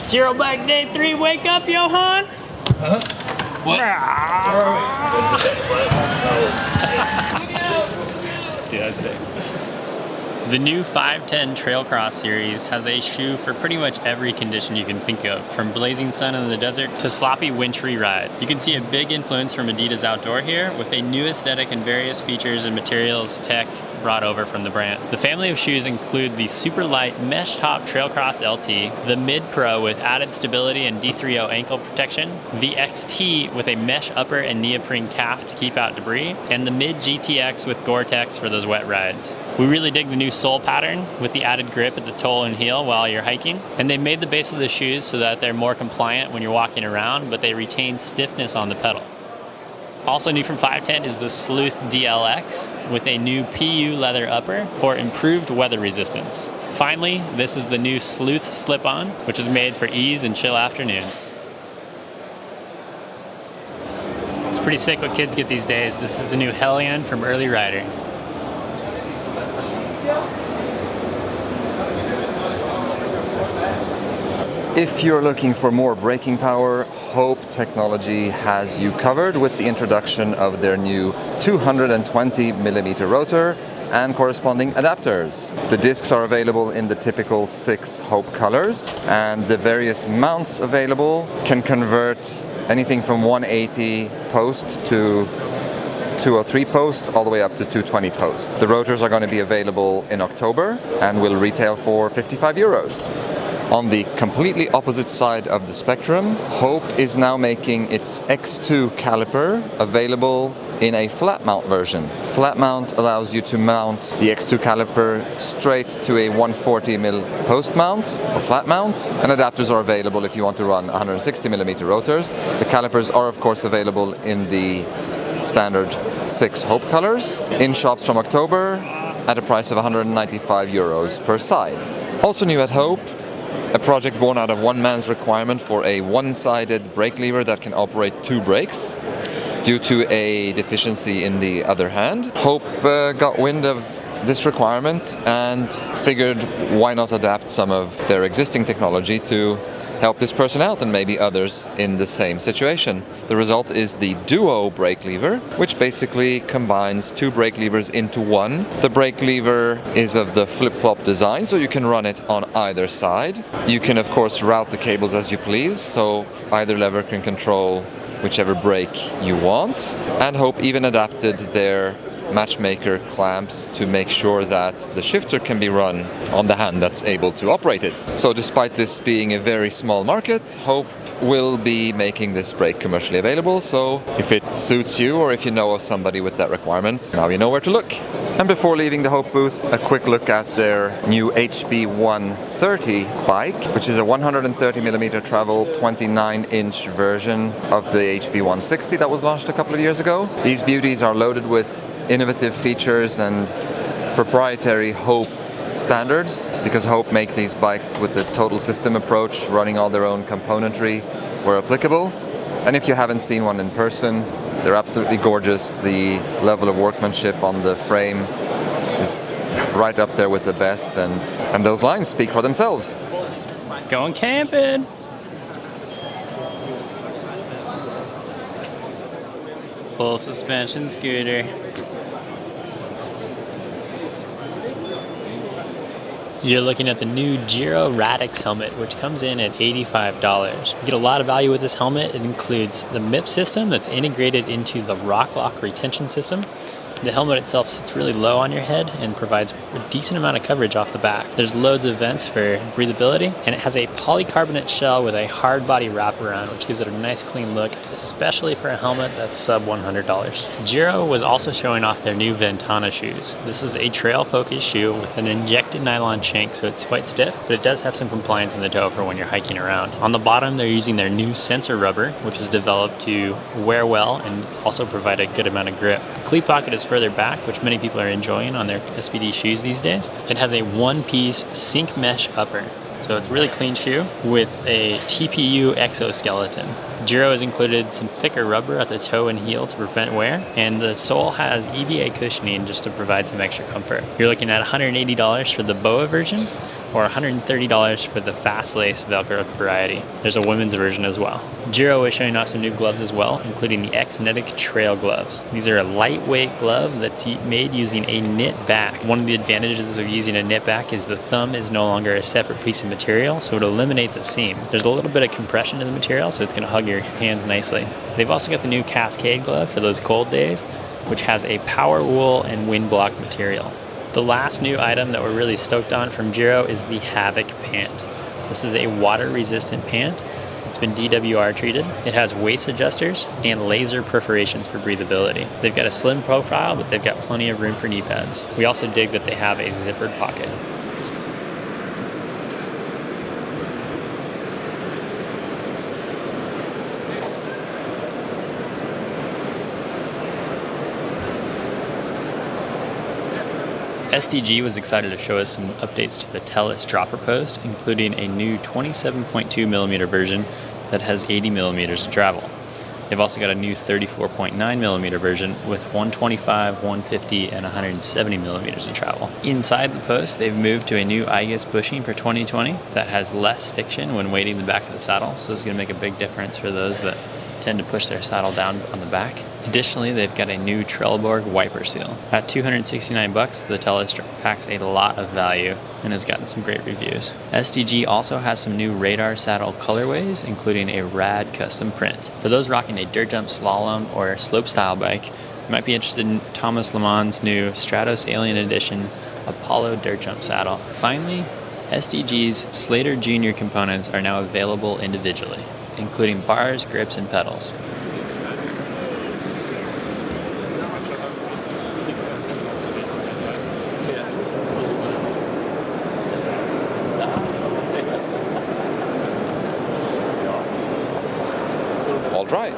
Eurobike Day 3, wake up, Johan! What? Dude, that's sick. The new 510 Trailcross series has a shoe for pretty much every condition you can think of, from blazing sun in the desert to sloppy wintry rides. You can see a big influence from Adidas Outdoor here, with a new aesthetic and various features and materials tech brought over from the brand. The family of shoes include the super light mesh top Trailcross LT, the Mid Pro with added stability and D3O ankle protection, the XT with a mesh upper and neoprene calf to keep out debris, and the Mid GTX with Gore-Tex for those wet rides. We really dig the new sole pattern with the added grip at the toe and heel while you're hiking, and they made the base of the shoes so that they're more compliant when you're walking around, but they retain stiffness on the pedal. Also new from 510 is the Sleuth DLX with a new PU leather upper for improved weather resistance. Finally, this is the new Sleuth slip-on, which is made for ease and chill afternoons. It's pretty sick what kids get these days. This is the new Hellion from Early Rider. If you're looking for more braking power, Hope Technology has you covered with the introduction of their new 220mm rotor and corresponding adapters. The discs are available in the typical 6 Hope colors, and the various mounts available can convert anything from 180 post to 203 post all the way up to 220 post. The rotors are going to be available in October and will retail for €50. On the completely opposite side of the spectrum, Hope is now making its X2 caliper available in a flat mount version. Flat mount allows you to mount the X2 caliper straight to a 140mm post mount or flat mount, and adapters are available if you want to run 160mm rotors. The calipers are of course available in the standard 6 Hope colors in shops from October at a price of €195 per side. Also new at Hope, a project born out of one man's requirement for a one-sided brake lever that can operate 2 brakes due to a deficiency in the other hand. Hope got wind of this requirement and figured why not adapt some of their existing technology to help this person out and maybe others in the same situation. The result is the Duo brake lever, which basically combines 2 brake levers into one. The brake lever is of the flip-flop design, so you can run it on either side. You can of course route the cables as you please, so either lever can control whichever brake you want. And Hope even adapted their matchmaker clamps to make sure that the shifter can be run on the hand that's able to operate it. So despite this being a very small market, Hope will be making this brake commercially available, so if it suits you or if you know of somebody with that requirement, now you know where to look. And before leaving the Hope booth, a quick look at their new HB130 bike, which is a 130mm travel 29-inch version of the HB160 that was launched a couple of years ago. These beauties are loaded with innovative features and proprietary Hope standards, because Hope make these bikes with the total system approach, running all their own componentry where applicable. And if you haven't seen one in person, they're absolutely gorgeous. The level of workmanship on the frame is right up there with the best, and those lines speak for themselves. Going camping! Full suspension scooter. You're looking at the new Giro Radix helmet, which comes in at $85. You get a lot of value with this helmet. It includes the MIP system that's integrated into the Rock Lock retention system. The helmet itself sits really low on your head and provides a decent amount of coverage off the back. There's loads of vents for breathability, and it has a polycarbonate shell with a hard body wraparound, which gives it a nice clean look, especially for a helmet that's sub $100. Giro was also showing off their new Ventana shoes. This is a trail-focused shoe with an injected nylon shank, so it's quite stiff, but it does have some compliance in the toe for when you're hiking around. On the bottom, they're using their new sensor rubber, which is developed to wear well and also provide a good amount of grip. The cleat pocket is further back, which many people are enjoying on their SPD shoes these days. It has a one-piece sync mesh upper, so it's a really clean shoe with a TPU exoskeleton. Giro has included some thicker rubber at the toe and heel to prevent wear, and the sole has EVA cushioning just to provide some extra comfort. You're looking at $180 for the BOA version, or $130 for the fast lace Velcro variety. There's a women's version as well. Giro is showing off some new gloves as well, including the Xnetic Trail gloves. These are a lightweight glove that's made using a knit back. One of the advantages of using a knit back is the thumb is no longer a separate piece of material, so it eliminates a seam. There's a little bit of compression in the material, so it's going to hug your hands nicely. They've also got the new Cascade glove for those cold days, which has a power wool and wind block material. The last new item that we're really stoked on from Giro is the Havoc pant. This is a water-resistant pant. It's been DWR treated. It has waist adjusters and laser perforations for breathability. They've got a slim profile, but they've got plenty of room for knee pads. We also dig that they have a zippered pocket. SDG was excited to show us some updates to the Tellis dropper post, including a new 27.2mm version that has 80mm of travel. They've also got a new 34.9mm version with 125, 150, and 170mm of travel. Inside the post, they've moved to a new IGUS bushing for 2020 that has less stiction when weighting the back of the saddle, so this is going to make a big difference for those that tend to push their saddle down on the back. Additionally, they've got a new Trelleborg wiper seal. At $269, the Tellis packs a lot of value and has gotten some great reviews. SDG also has some new radar saddle colorways, including a rad custom print. For those rocking a dirt jump slalom or slope style bike, you might be interested in Thomas Lemon's new Stratos Alien Edition Apollo dirt jump saddle. Finally, SDG's Slater Junior components are now available individually, including bars, grips, and pedals. All right.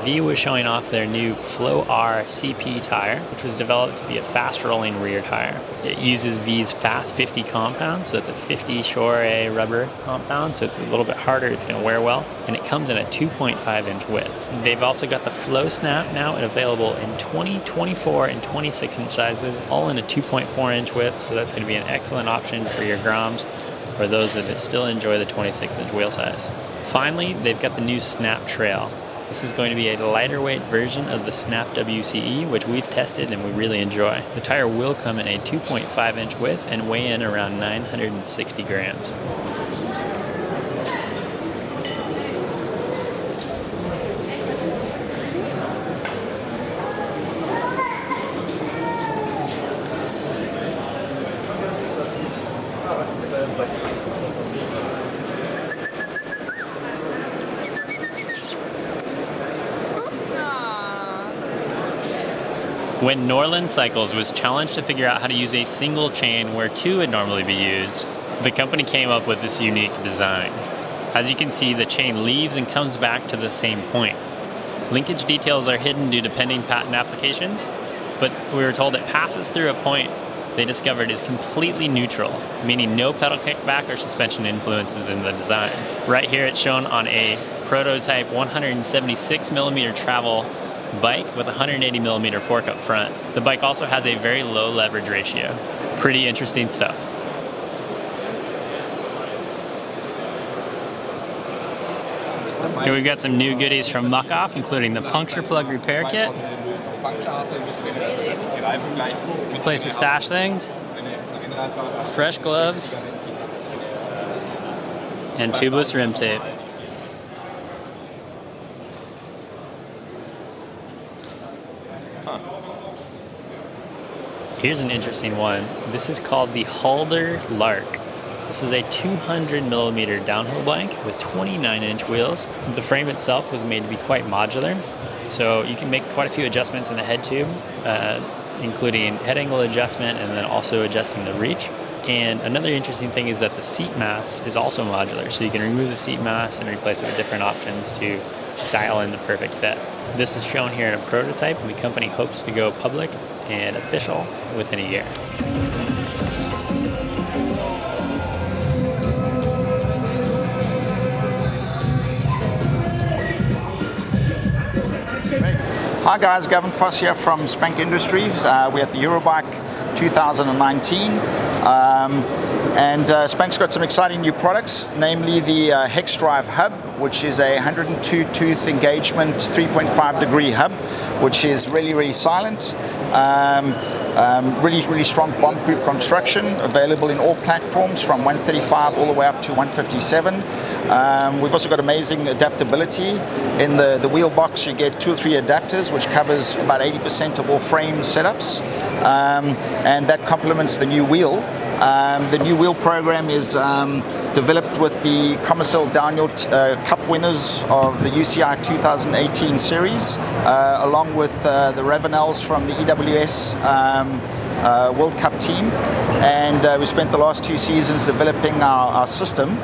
V was showing off their new Flow R CP tire, which was developed to be a fast-rolling rear tire. It uses V's Fast 50 compound, so it's a 50 Shore A rubber compound, so it's a little bit harder, it's going to wear well, and it comes in a 2.5-inch width. They've also got the Flow Snap now available in 20, 24, and 26-inch sizes, all in a 2.4-inch width, so that's going to be an excellent option for your Groms or those that still enjoy the 26-inch wheel size. Finally, they've got the new Snap Trail. This is going to be a lighter weight version of the Snap WCE, which we've tested and we really enjoy. The tire will come in a 2.5-inch width and weigh in around 960 grams. When Norland Cycles was challenged to figure out how to use a single chain where two would normally be used, the company came up with this unique design. As you can see, the chain leaves and comes back to the same point. Linkage details are hidden due to pending patent applications, but we were told it passes through a point they discovered is completely neutral, meaning no pedal kickback or suspension influences in the design. Right here it's shown on a prototype 176mm travel bike with 180mm fork up front. The bike also has a very low leverage ratio. Pretty interesting stuff. Here we've got some new goodies from Muc-Off, including the puncture plug repair kit, place to stash things, fresh gloves, and tubeless rim tape. Here's an interesting one. This is called the Huldr Lark. This is a 200mm downhill bike with 29-inch wheels. The frame itself was made to be quite modular, so you can make quite a few adjustments in the head tube, including head angle adjustment and then also adjusting the reach. And another interesting thing is that the seat mass is also modular, so you can remove the seat mass and replace it with different options to dial in the perfect fit. This is shown here in a prototype, and the company hopes to go public and official within a year. Hi guys, Gavin Foss here from Spank Industries. We're at the Eurobike 2019. And Spank's got some exciting new products, namely the Hex Drive hub, which is a 102 tooth engagement 3.5 degree hub, which is really silent. Really strong bomb-proof construction, available in all platforms from 135 all the way up to 157. We've also got amazing adaptability. In the wheel box, you get 2 or 3 adapters, which covers about 80% of all frame setups, and that complements the new wheel. The new wheel program is developed with the Commercial Downhill Cup winners of the UCI 2018 series, along with the Ravenels from the EWS World Cup team. And we spent the last 2 seasons developing our system.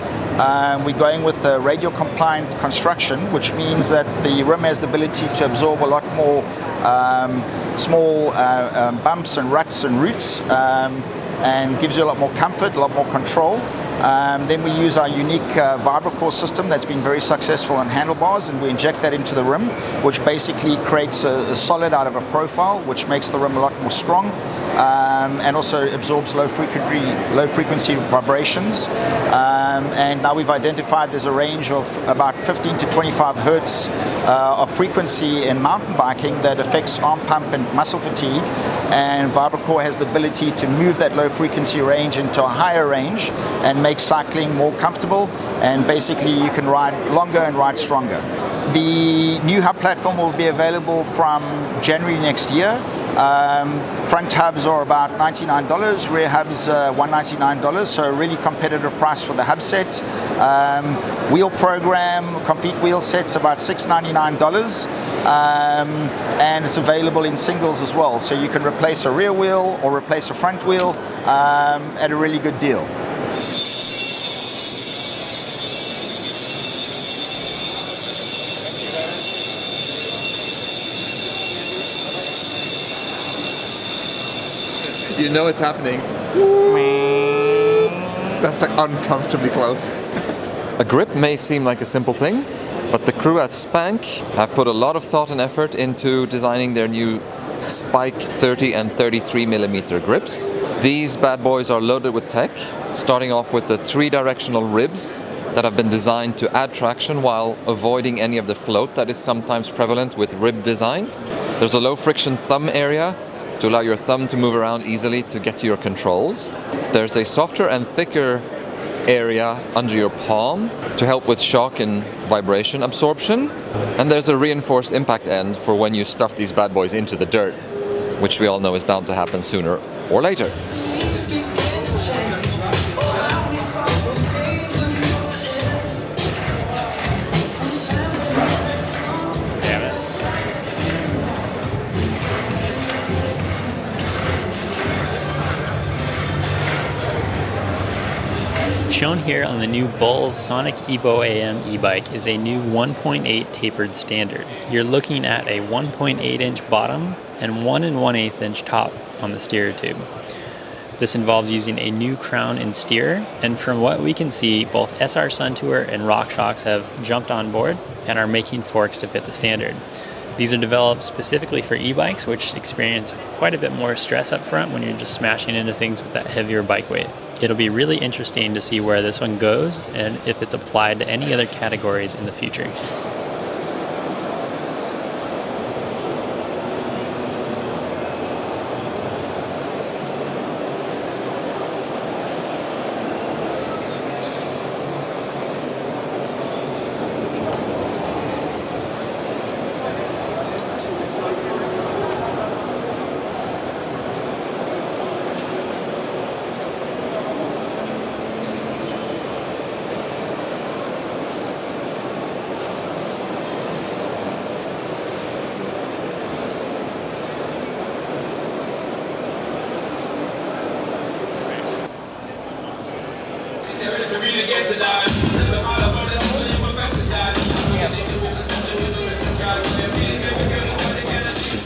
We're going with the radial compliant construction, which means that the rim has the ability to absorb a lot more small bumps and ruts and roots, and gives you a lot more comfort, a lot more control. Then we use our unique VibraCore system that's been very successful on handlebars, and we inject that into the rim, which basically creates a solid out of a profile, which makes the rim a lot more strong, and also absorbs low frequency vibrations. And now we've identified there's a range of about 15 to 25 hertz of frequency in mountain biking that affects arm pump and muscle fatigue, and VibraCore has the ability to move that low frequency range into a higher range and make cycling more comfortable, and basically you can ride longer and ride stronger. The new hub platform will be available from January next year. Front hubs are about $99, rear hubs $199, so a really competitive price for the hub set. Wheel program, complete wheel sets about $699, and it's available in singles as well, so you can replace a rear wheel or replace a front wheel at a really good deal. You know it's happening. That's like uncomfortably close. A grip may seem like a simple thing, but the crew at Spank have put a lot of thought and effort into designing their new Spike 30 and 33mm grips. These bad boys are loaded with tech, starting off with the 3-directional ribs that have been designed to add traction while avoiding any of the float that is sometimes prevalent with rib designs. There's a low friction thumb area to allow your thumb to move around easily to get to your controls. There's a softer and thicker area under your palm to help with shock and vibration absorption. And there's a reinforced impact end for when you stuff these bad boys into the dirt, which we all know is bound to happen sooner or later. Shown here on the new Bulls Sonic Evo AM e-bike is a new 1.8 tapered standard. You're looking at a 1.8-inch bottom and 1 1/8-inch top on the steerer tube. This involves using a new crown and steer, and from what we can see, both SR Suntour and RockShox have jumped on board and are making forks to fit the standard. These are developed specifically for e-bikes, which experience quite a bit more stress up front when you're just smashing into things with that heavier bike weight. It'll be really interesting to see where this one goes and if it's applied to any other categories in the future.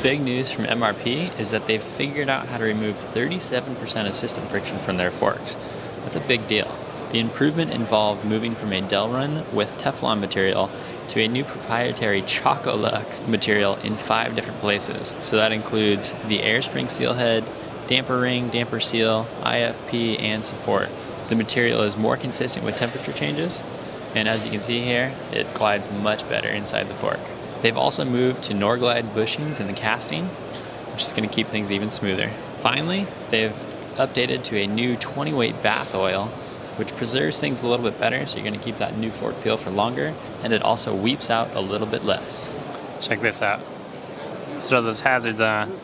The big news from MRP is that they've figured out how to remove 37% of system friction from their forks. That's a big deal. The improvement involved moving from a Delrin with Teflon material to a new proprietary Chocolux material in 5 different places. So that includes the air spring seal head, damper ring, damper seal, IFP, and support. The material is more consistent with temperature changes, and as you can see here, it glides much better inside the fork. They've also moved to Norglide bushings in the casting, which is going to keep things even smoother. Finally, they've updated to a new 20-weight bath oil, which preserves things a little bit better, so you're going to keep that new fork feel for longer, and it also weeps out a little bit less. Check this out. Throw those hazards on.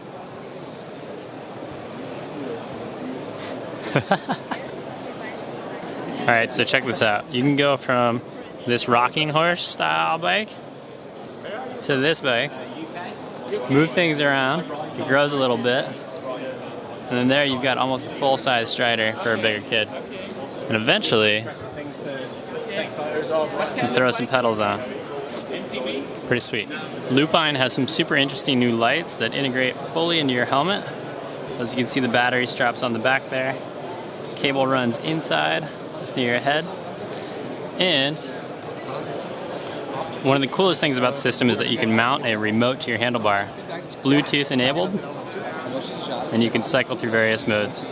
Alright, so check this out. You can go from this rocking horse style bike to this bike, move things around, it grows a little bit, and then there you've got almost a full-size Strider for a bigger kid. And eventually, you throw some pedals on. Pretty sweet. Lupine has some super interesting new lights that integrate fully into your helmet. As you can see, the battery straps on the back there. Cable runs inside, just near your head. And one of the coolest things about the system is that you can mount a remote to your handlebar. It's Bluetooth enabled, and you can cycle through various modes.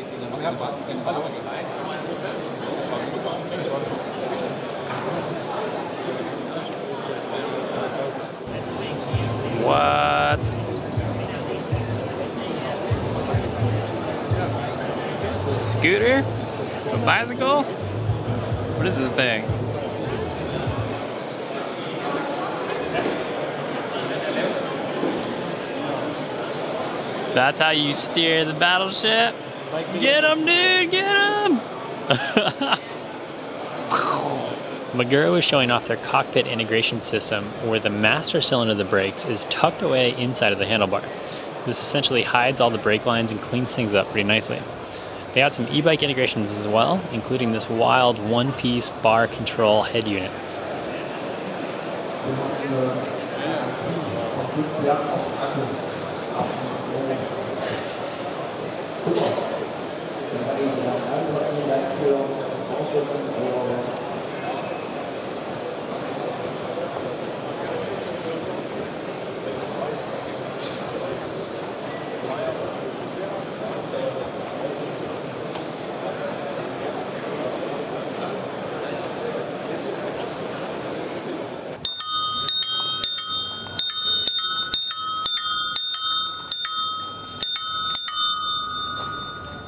What? A scooter? A bicycle? What is this thing? That's how you steer the battleship? Get him, dude! Get him! Magura is showing off their cockpit integration system, where the master cylinder of the brakes is tucked away inside of the handlebar. This essentially hides all the brake lines and cleans things up pretty nicely. They had some e-bike integrations as well, including this wild one-piece bar control head unit.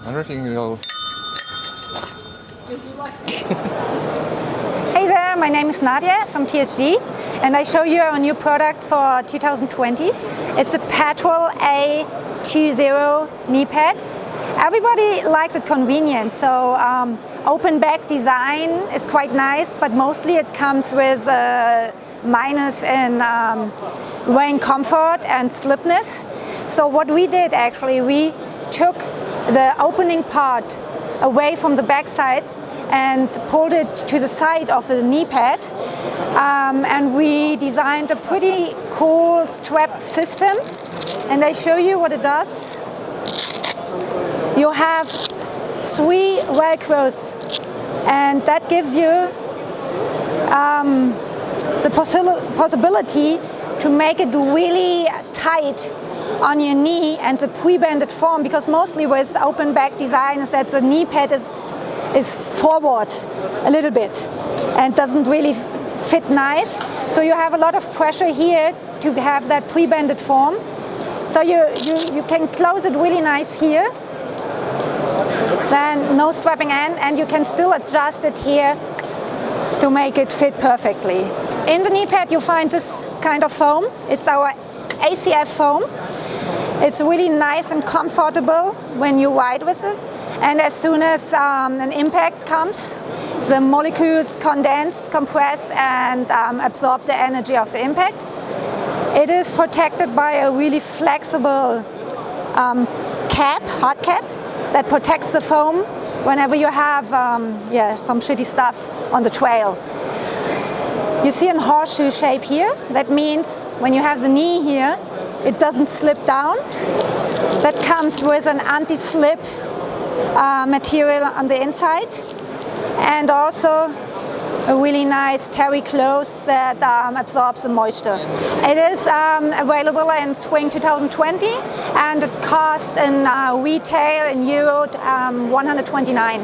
I wonder if you can go. Hey there, my name is Nadia from TSG, and I show you our new product for 2020. It's a Patrol A 2.0 knee pad. Everybody likes it convenient, so open back design is quite nice, but mostly it comes with minus in wearing comfort and slipness. So what we did actually, we took the opening part away from the back side and pulled it to the side of the knee pad, and we designed a pretty cool strap system, and I show you what it does. You have 3 velcros, and that gives you the possibility to make it really tight on your knee and the pre-banded form, because mostly with open back design is that the knee pad is forward a little bit and doesn't really fit nice. So you have a lot of pressure here to have that pre-banded form. So you can close it really nice here. Then no strapping end, and you can still adjust it here to make it fit perfectly. In the knee pad you find this kind of foam. It's our ACF foam. It's really nice and comfortable when you ride with this, and as soon as an impact comes, the molecules condense, compress, and absorb the energy of the impact. It is protected by a really flexible cap, hard cap, that protects the foam whenever you have some shitty stuff on the trail. You see a horseshoe shape here. That means when you have the knee here, it doesn't slip down. That comes with an anti-slip material on the inside, and also a really nice terry cloth that absorbs the moisture. It is available in spring 2020, and it costs in retail in Euro 129.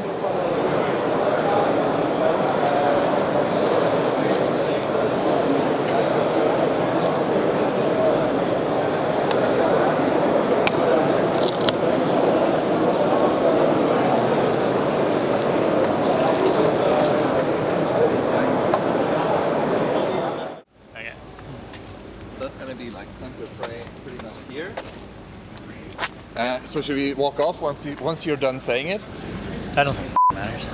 already like center frame pretty much here. So should we walk off once you're done saying it? I don't think it matters.